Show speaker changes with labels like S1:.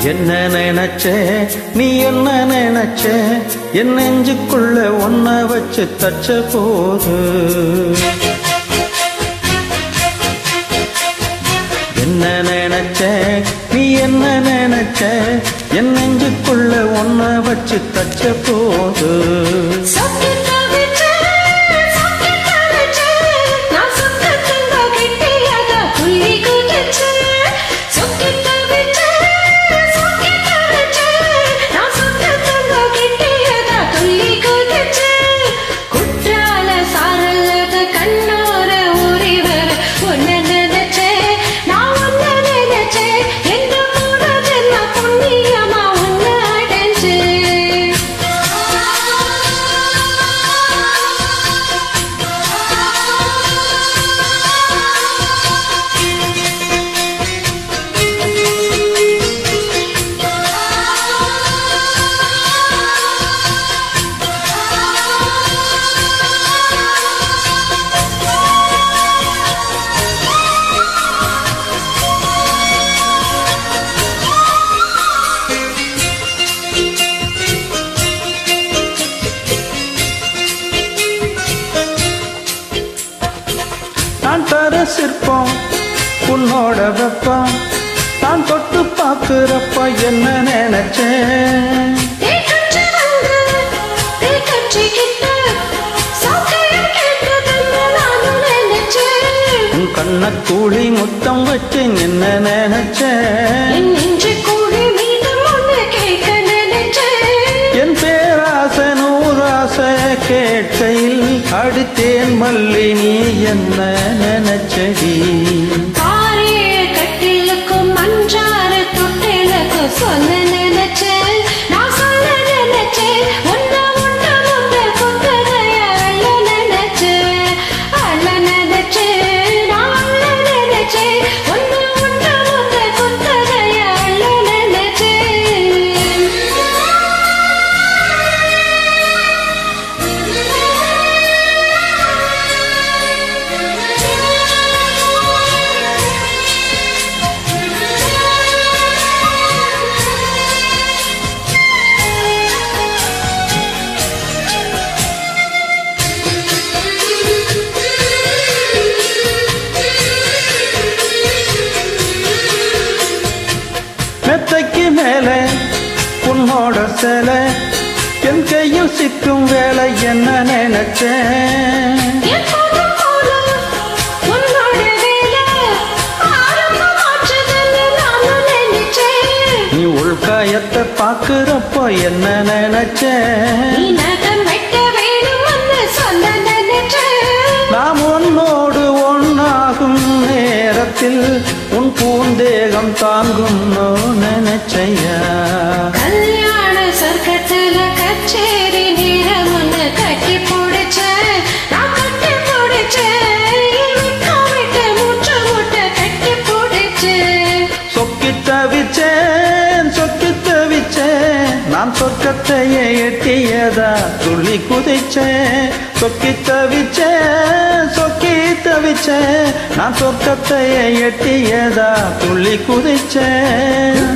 S1: என்ன நினைச்ச நீ என்ன நினைச்ச என் நெஞ்சுக்குள்ள ஒன்ன வச்சு தச்ச போது என்ன நினைச்ச நீ என்ன நினைச்ச என் நெஞ்சுக்குள்ள ஒன்ன வச்சு தச்ச போது நான் தர சிற்பம் உன்னோட வெப்பம் நான் தொட்டு பார்க்கிறப்ப என்ன நினைச்சேன் உன் கண்ண கூலி முத்தம் வச்சு என்ன நினைச்சேன் என் பேராச நூறாச கேட்கையில் அடித்தேன் மல்லி நீ என்ன நினைச்சடி
S2: கட்டிலுக்கும் மஞ்சார தொட்டிலுக்கும் சொல்ல நினைச்சேன் நான் சொல்ல நினைச்சேன் ஒன்ன ஒன்ன முந்த குத்தகைய அள்ள நினைச்சேன் நான் அள்ள நினைச்சேன் ஒன்ன ஒன்ன முந்த குத்தகைய அள்ள
S1: மெத்தைக்கு மேல உன்னோட சேல என் கையில் சிக்கும் வேலை என்ன நினைச்சேன் நீ உள்காயத்தை பார்க்கிறப்போ என்ன நினைச்சேன் நாம் உன்னோடு ஒன்னாகும் நேரத்தில் உன் பூந்தேகம் தாங்கும் நினைச்சையா
S2: கல்யாண சொர்க்கத்துல கச்சேரி நேரம் ஒண்ணு கட்டி போடுச்சேன் நான் கட்டி போடுச்சேன் மூச்சு மூட்டை கட்டி போடுச்சேன்
S1: சொக்கி தவிச்சேன் நான் சொர்க்கத்தையே எட்டியதா துள்ளி குதிச்சேன் சொக்கி தவிச்சேன் நான் சொர்க்கத்தையே எட்டியதா துள்ளி குதிச்சேன்